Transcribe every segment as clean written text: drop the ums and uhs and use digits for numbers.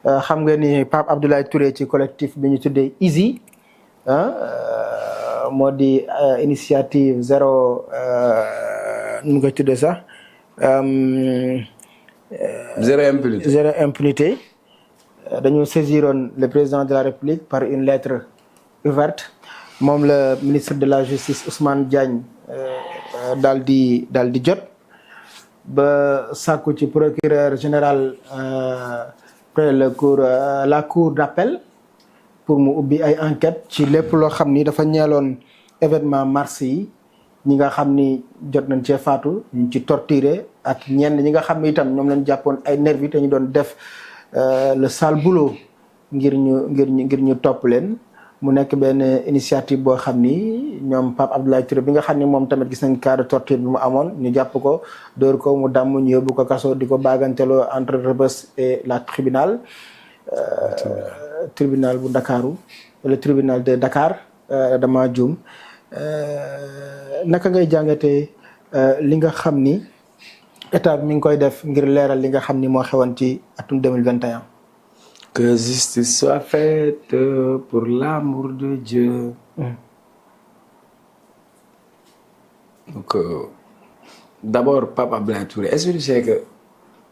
xam nga ni Pape Abdoulaye Touré ci collectif bi ñu tuddee ISY moo di initiative zéro nu mu koy tuddee sax. Zéro impunité dañu saisiroon le président de la République par une lettre ouverte moom le ministre de la Justice Ousmane Diagne daal di jot ba sàkku ci procureur général près la cour d'appel pour mu ubbi ay enquête ci lépp loo xam ni dafa ñeeloon événement mars yi ñi nga xam ni jot nañ cee faatu ñu ci torturé ak ñenn ñi nga xam ni itam ñoom lañ jàppoon ay nervi te ñu doon def le sale boulot ngir ñu topp leen mu nekk benn initiative boo xam ni ñoom Pape Abdoulaye Touré bi nga xam ni moom tamit gis nañ cas de torture bi mu amoon ñu jàpp ko dóor ko mu damm ñu yóbbu ko kaso di ko baaganteloo entre Rebeuss et la tribunal bu Ndakaaru le tribunal de Dakar dama juum naka ngay jàngatee li nga xam ni état bi mi ngi koy def ngir leeral li nga xam ni moo xewoon ci atum 2021. Que justice soit faite pour l'amour de Dieu. Donc d'abord Pape Abdoulaye Touré est-ce que tu sais que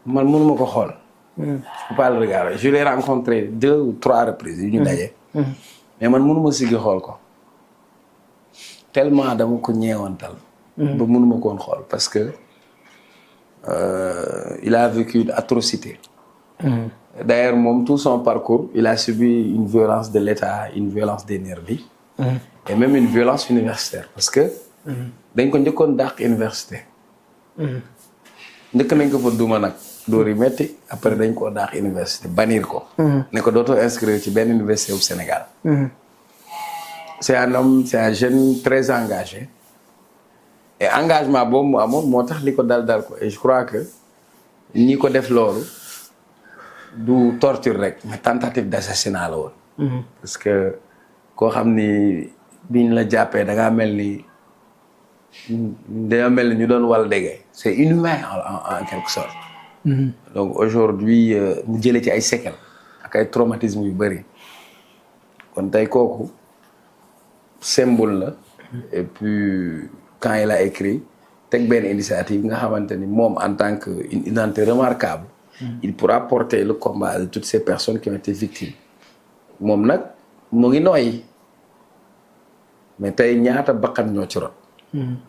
man mënuma ko xool. Je peux pas le regarder. Je l'ai rencontré 2 ou 3 reprises yu ñu daje. mais man mënuma siggi xool ko. tellement dama ko ñeewantal. ba mënuma koon xool parce que il a vécu une atrocité. D'ailleurs moom tout son parcours il a subi une violence de l'État, une violence des nervis. Et même une violence universitaire parce que. dañ ko njëkkoon dàq université. njëkk nañ ko fa duma nag. dóor yi metti après dañ koo daax université bannir ko. ne ko dootoo inscrire ci benn université au Sénégal. c'est un homme c'est un jeune très engagé. et engagement boobu mu amoon moo tax li ko dal ko et je crois que ñi ko def loolu du torture rek mais tentative d'assassinat la woon. parce que koo xam ni biñ la jàppee da ngaa mel ni ñu doon wal dégg c'est inhumain en quelque sorte. Donc aujourd'hui mu jëlee ci ay séquelles ak ay traumatismes yu bëri kon tey kooku symbole la. et puis quand il a écrit teg benn initiative nga xamante ni moom en tant que une identité remarquable. il pourra porter le combat de toutes ces personnes qui ont été victimes. moom nag mu ngi nooyi mais tey ñaata bakkan ñoo ci rot.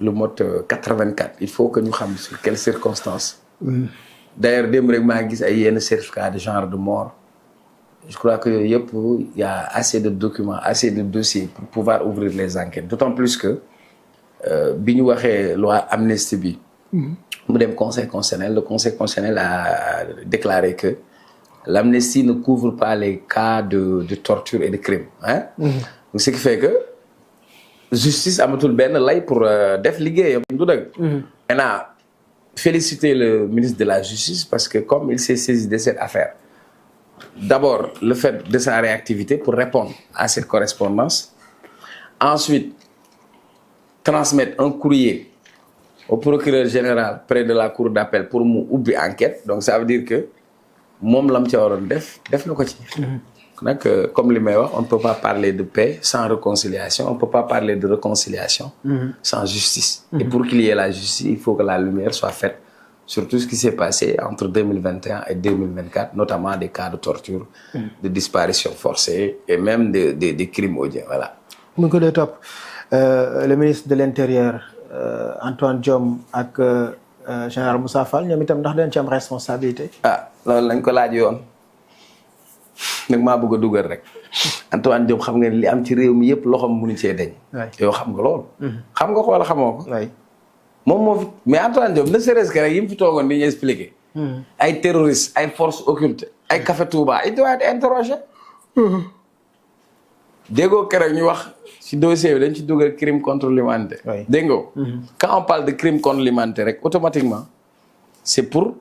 lu mot 84 il faut que ñu xam sur quelles circonstances. D'ailleurs démb rek maa ngi gis ay yenn certificat de genre de mort je crois que yooyu yëpp y a assez de documents assez de dossiers pour pouvoir ouvrir les enquêtes d'autant plus que bi ñu waxee loi amnistie bi mu dem conseil constitutionnel le conseil constitutionnel a déclaré que l'amnistie ne couvre pas les cas de torture et de crime hein. Donc ce qui fait que justice amatul benn lay pour def liggéeyam du dëgg. Maintenant féliciter le ministre de la Justice parce que comme il s'est saisi de cette affaire d'abord le fait de sa réactivité pour répondre à cette correspondance ensuite transmettre un courrier au procureur général près de la cour d'appel pour mu ubbi enquête donc ça veut dire que moom lam ca waroon def na ko ci nag comme li may wax on ne peut pas parler de paix sans réconciliation on ne peut pas parler de réconciliation sans justice et pour qu'il y ait la justice il faut que la lumière soit faite sur tout ce qui s'est passé entre 2021 et 2024 notamment des cas de torture de disparition forcée et même des crimes odieux voilà mu ngi ko dee topp le ministre de l'Intérieur Antoine Diome ak général Moussa Fall ñoom itam ndax dañ ci am responsabilité loolu lañ ko laaj yoon nag maa bëgg a dugal rek Antoine Diome xam nga li am ci réew mi yëpp loxoom mënu cee deñ yow xam nga loolu xam nga ko wala xamoo ko moom moo fi mais Antoine Diome ne serait-ce que rek yi mu fi toogoon di ñu expliquer ay terroristes ay forces occultes ay Café Touba il doit être interrogé déggoo keroog ñu wax ci dossier bi dañ ci dugal crime contre l'humanité dégg nga quand on parle de crime contre l'humanité rek automatiquement c'est pour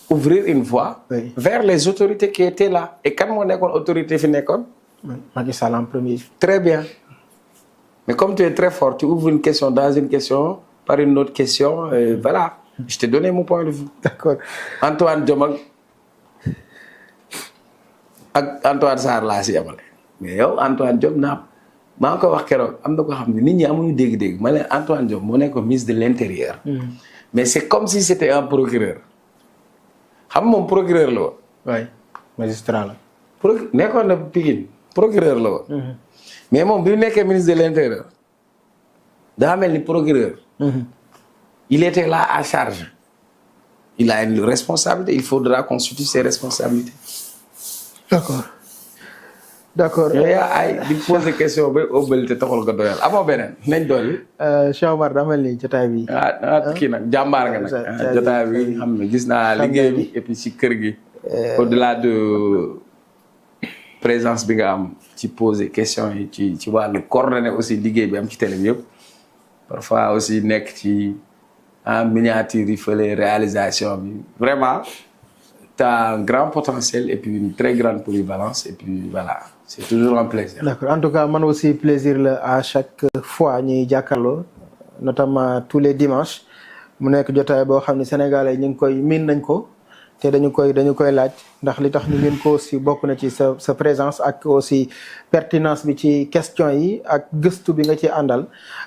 ouvrir une voie vers les autorités qui étaient là et kan moo nekkoon autorité fi nekkoon Macky Sall en premier très bien mais comme tu es très fort tu ouvres une question dans une question par une autre question et voilà je t'ai donné mon point de vue d'accord Antoine Diome ak Antoine Sarr laa si yemale mais yow Antoine Diome maa ngi ko wax keroog am na ko xam ne nit ñi amuñu dégg-dégg ma ne Antoine Diome moo nekk ministre de l'intérieur. mais c'est comme si c'était un procureur xam moom procureur la woon. oui magistrat la. nekkoon na Pikine procureur la woon. mais moom bi mu nekkee ministre de l'intérieur daa mel ni procureur. il était là à charge. il a une responsabilité il faudra constituer ses responsabilités. d'accord. yow yaa ay di poser question ba ëbbali te taxul nga doyal amoo beneen nañ dolli. Cheikh Omar daa mel ni jotaay bi. kii nag jàmbaar nga nag. jotaay bi xam ne gis naa liggéey bi et puis ci kër gi. au-delà de présence bi nga am ci poser question yi ci wàllu coordonner aussi liggéey bi am ci télé bi yëpp. parfois aussi nekk ci en miniature yi fële réalisation bi vraiment. t'as un grand potentiel et puis une très grande polyvalence et puis voilà c'est toujours un plaisir. D'accord. En tout cas man aussi plaisir la à chaque fois ñuy jàkkaarloo notamment tous les dimanches mu nekk jotaay boo xam ne sénégalais ñu ngi koy miin nañ ko te dañu koy laaj ndax li tax ñu miin ko aussi bokk na ci sa présence ak aussi pertinence bi ci question yi ak gëstu bi nga ci àndal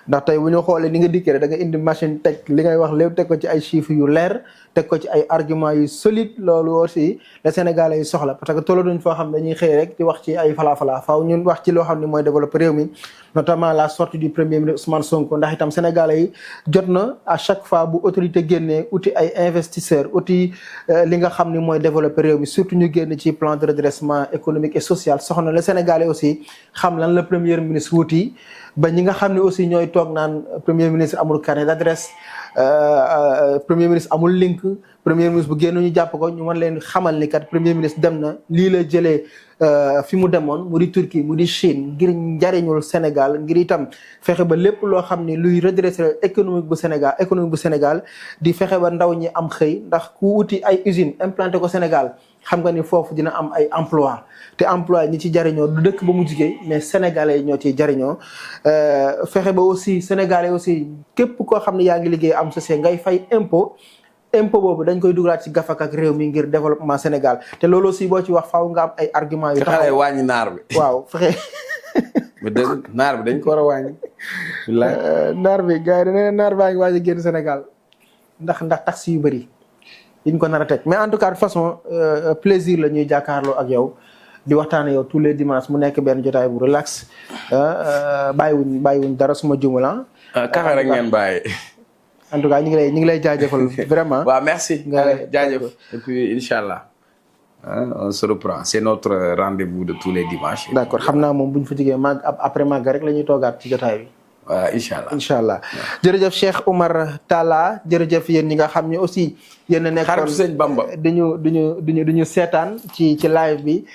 ndax tey bu ñu xoolee ni nga dikkee rek da nga indi machine teg li ngay wax lépp teg ko ci ay chiffres yu leer teg ko ci ay arguments yu solide loolu aussi les sénégalais yi soxla parce que tolloo duñ foo xam ne dañuy xëy rek di wax ci ay falafala faaw ñun wax ci loo xam ne mooy développer réew mi notamment la sortie du premier ministre Ousmane Sonko ndax itam sénégalais yi jot na à chaque fois bu autorité génnee uti ay investisseurs uti li nga xam ne mooy développer réew mi surtout ñu génn ci plan de redressement économique et social soxna les sénégalais aussi xam lan la premier ministre wuti ba ñi nga xam ne aussi ñooy toog naan premier ministre amul carnet d'adresse premier ministre amul link premier ministre bu génn ñu jàpp ko ñu mën leen xamal ni kat premier ministre dem na lii la jëlee fi mu demoon mu di Turquie mu di Chine ngir njariñul Sénégal ngir itam fexe ba lépp loo xam ne luy redresser économique bu Sénégal di fexe ba ndaw ñi am xëy ndax ku wuti ay usines implanté ko Sénégal xam nga ni foofu dina am ay emploi te emploi ñi ci jariñoo du dëkk ba mu jugee mais sénégalais ñoo ciy jariñoo fexe ba aussi sénégalais aussi képp koo xam ne yaa ngi liggéey am société ngay fay impôt boobu dañ koy dugalaat ci gafak ak réew mi ngir développement Sénégal te loolu aussi boo ci wax faaw nga am ay argument yu taxaw wàññi naar bi waaw fexe naar bi dañ ko war a wàññi naar bi gars yi dañ naar baa ngi waaj a génn Sénégal ndax taxes yu bëri yiñ ko nar a teg mais en tout cas de façon plaisir la ñuy jàkkaarloo ak yow di waxtaane yow tous les dimanches mu nekk benn jotaay bu relax bàyyiwuñ dara suma jumala kafe rek ngeen bàyyi en tout cas ñu ngi lay jaajëfal vraiment. waaw merci. jaajëf et puis inchallah on se reprend c'est notre rendez-vous de tous les dimanches. d'accord xam naa moom bu ñu fa jógee après màgg rek la ñuy toogaat ci jotaay bi. waaw inchallah jërëjëf Cheikh Oumar Talla jërëjëf yéen ñi nga xam ne aussi. yéen a nekkoon xaritu Sëñ Bamba. duñu seetaan ci live bi.